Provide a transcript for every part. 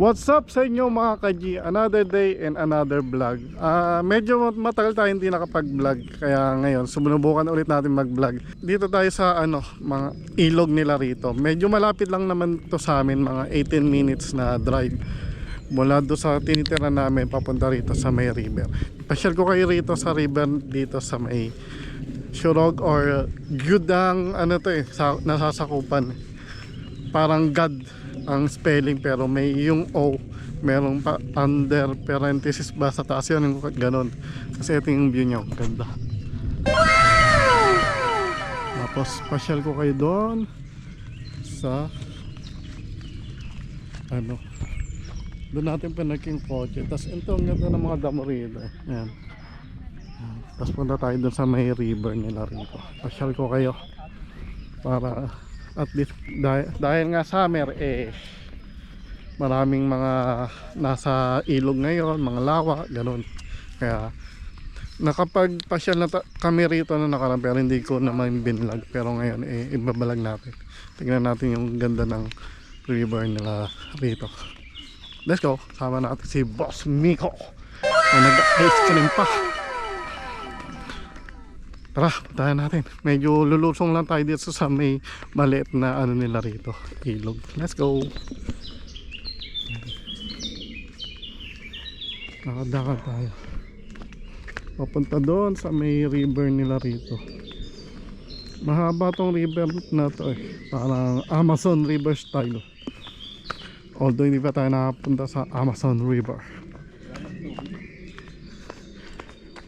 What's up sa inyo mga ka-G? Another day and another vlog. Medyo matagal tayo hindi nakapag-vlog, kaya ngayon subukan ulit natin mag-vlog. Dito tayo sa mga ilog nila rito. Medyo malapit lang naman to sa amin, mga 18 minutes na drive. Mula do sa tinitira namin papunta rito sa may river. Pasyal ko kayo rito sa river dito sa may Shurog or Gyudang nasasakupan. Parang God ang spelling, pero may yung O, merong pa under parenthesis ba sa taas, yun yung ganon. Kasi ito yung view niya, ganda. Tapos pasyal ko kayo doon sa doon natin pinagking kotse. Tapos ito ang ganda ng mga damo rito. Ayan. Tapos punta tayo doon sa may river nila rito. Pasyal ko kayo para at least dahil nga summer, maraming mga nasa ilog ngayon, mga lawa, ganun. Kaya nakapagpasyal na kami rito na nakaraan, pero hindi ko naman binlog. Pero ngayon ibabalag natin. Tingnan natin yung ganda ng river nila rito. Let's go, sama natin si Boss Miko na nag-ice cream pa. Tara, puntahan natin. Medyo lulusong lang tayo dito sa may maliit na nila rito, ilog. Let's go. Nakadakal tayo papunta doon sa may river nila rito. Mahaba tong river na to, parang Amazon River style. Although hindi pa tayo nakapunta sa Amazon River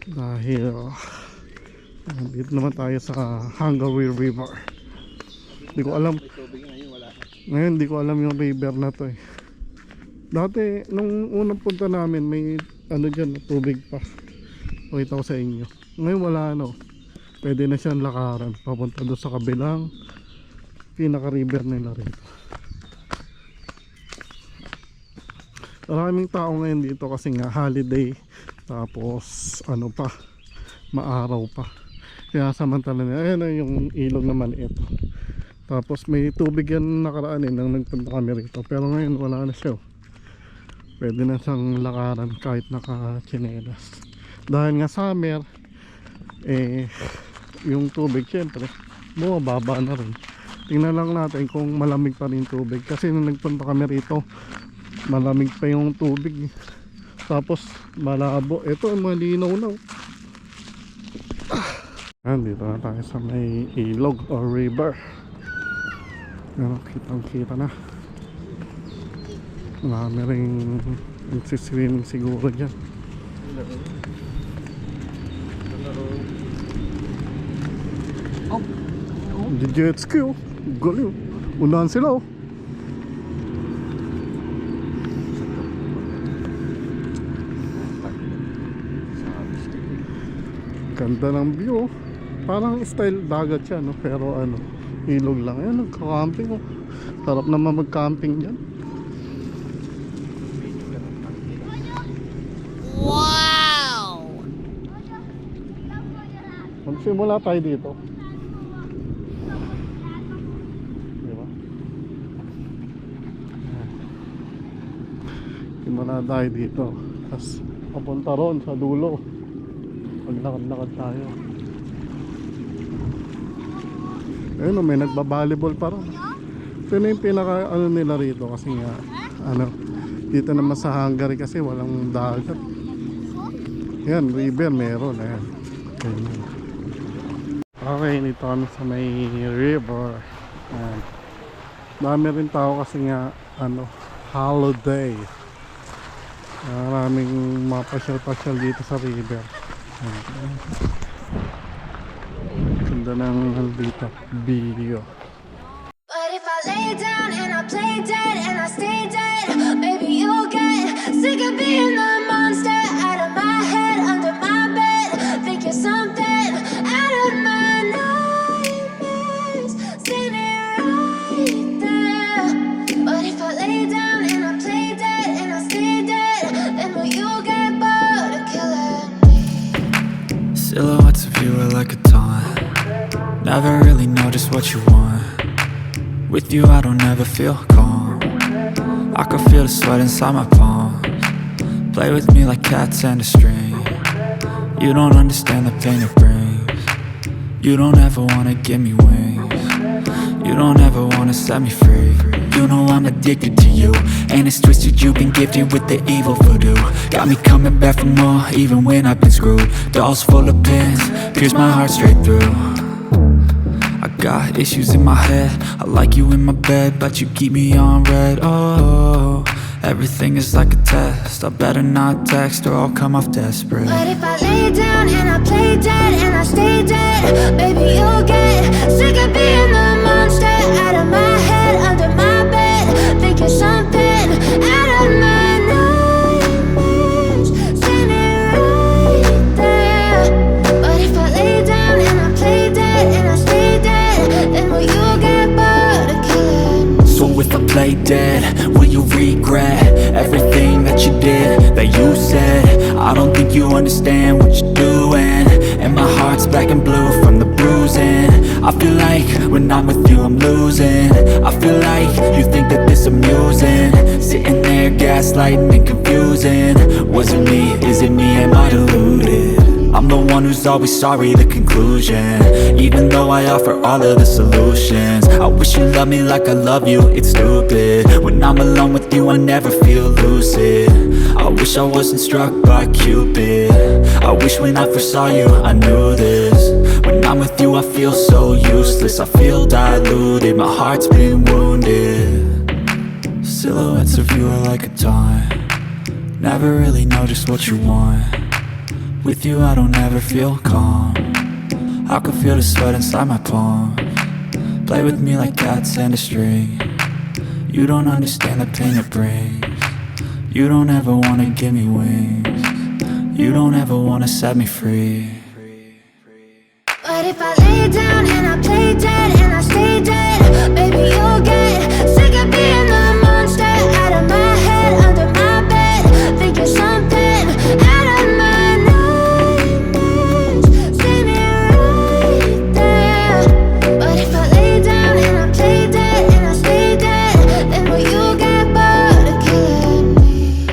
dahil dito naman tayo sa Hungary River. Hindi ko alam ngayon, hindi ko alam yung river na to. Dati nung unang punta namin may dyan, tubig pa. Pakita ko sa inyo. Ngayon wala pwede na siyang lakaran papunta doon sa kabilang pinaka river nila rito. Maraming tao ngayon dito kasi nga holiday, tapos maaraw pa. Kaya samantala na, ayan na yung ilog naman ito. Tapos may tubig yan nakaraan nang nagpunta kami rito. Pero ngayon wala na siya. Pwede na siyang lakaran kahit naka-chinelas. Dahil nga summer, yung tubig syempre bumababa na rin. Tingnan lang natin kung malamig pa rin tubig. Kasi nung nagpunta kami rito, malamig pa yung tubig. Tapos malabo. Ito malinaw na. Dito na tayo sa may ilog or river. Kitang kita na. Marami rin nagsiswimming siguro dyan. The jet ski, galing. Unahan sila. Ganda ng view. Parang style dagat siya, pero ilog lang. Ayan, nagka-camping. Sarap naman mag-camping dyan. Wow! Magsimula tayo dito. Diba? Simula tayo dito. Tapos papunta ron sa dulo. Maglakad-lakad tayo. Ayun, may nagba-volleyball pa ron. Ito na yung pinaka nila rito kasi nga dito naman sa Hungary kasi walang dagat. Yan, river meron. Ayan. Okay, dito kami sa may river. Ayan. Dami rin tao kasi nga holiday. Maraming mapasyal-pasyal dito sa river. Ayan. Ganda ng dito video. But if I lay down and I play dead and I stay dead, maybe you'll get sick of being the monster out of my head, under my bed. Think you're something out of my nightmares, standing right there. But if I lay down and I play dead and I stay dead, then will you get bored of killing me? Silhouettes of you are like a taunt. Never really know just what you want. With you I don't ever feel calm. I can feel the sweat inside my palms. Play with me like cats and a string. You don't understand the pain it brings. You don't ever wanna give me wings. You don't ever wanna set me free. You know I'm addicted to you, and it's twisted, you've been gifted with the evil voodoo. Got me coming back for more, even when I've been screwed. Dolls full of pins, pierce my heart straight through. I got issues in my head, I like you in my bed, but you keep me on red. Oh, everything is like a test, I better not text or I'll come off desperate. But if I lay down and I play dead and I stay dead, baby, you'll get sick of being the monster out of my head, under my bed. Think you're something out of my nightmares, standing right there. But if I lay down and I play dead and I stay dead, then will you get bored of killing me? So if I play dead, will you regret everything that you did, that you said? I don't think you understand what you're doing, and my heart's black and blue from the bruising. I feel like when I'm with you I'm losing. I feel like you think that this amusing, sitting there gaslighting and confusing. Was it me? Is it me? Am I deluded? I'm the one who's always sorry, the conclusion, even though I offer all of the solutions. I wish you loved me like I love you, it's stupid. When I'm alone with you I never feel lucid. I wish I wasn't struck by Cupid. I wish when I first saw you I knew this. When I'm with you I feel so useless, I feel diluted, my heart's been wounded. Silhouettes of you are like a taunt, never really know just what you want. With you I don't ever feel calm, I can feel the sweat inside my palms. Play with me like cats and a string. You don't understand the pain it brings. You don't ever wanna give me wings. You don't ever wanna set me free. But if I lay down and I play dead and I stay dead, baby, you'll get sick of being the monster out of my head, under my bed. Think you're something out of my nightmares, standing right there. But if I lay down and I play dead and I stay dead, then will you get bored of killing me?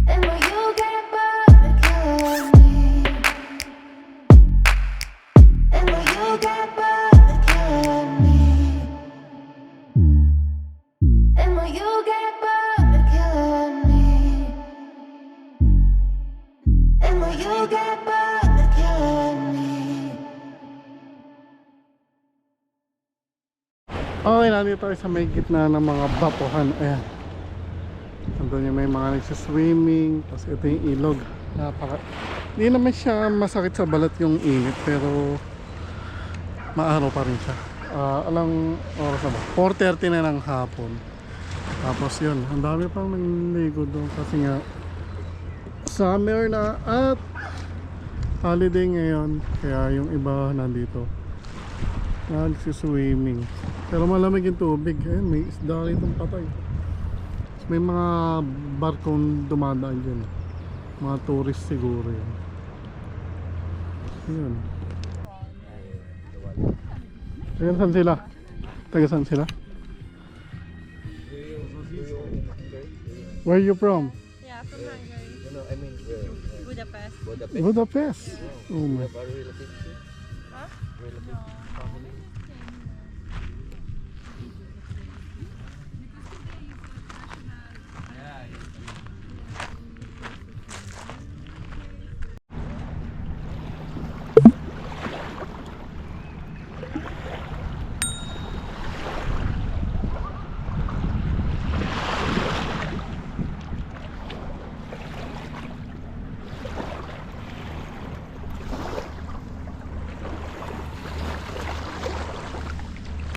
Then will you get bored of killing me? And will you get bored of killing me? And will you get bored of killing me? And will you get bored of killing me? Okay, nandito tayo sa may gitna ng mga bapuhan. Ayan. Nandun yung may mga nagsiswimming. Tapos ito yung ilog. Hindi naman siya masakit sa balat yung init, pero maaraw pa rin siya. Alang oras na ba? 4:30 na ng hapon. Tapos yun, ang dami pang nangligo doon kasi nga summer na at holiday ngayon. Kaya yung iba nandito nagsiswimming. Pero malamig yung tubig. Ayun, may isda rin itong patay. Tapos may mga barkong dumadaan dyan. Mga tourist siguro yun. Yun. Taga saan sila? Taga saan sila? Where are you from? Yeah, from Hungary. No, I mean, Budapest. Budapest. Budapest. Oh my. Are you related to? Huh? Related family?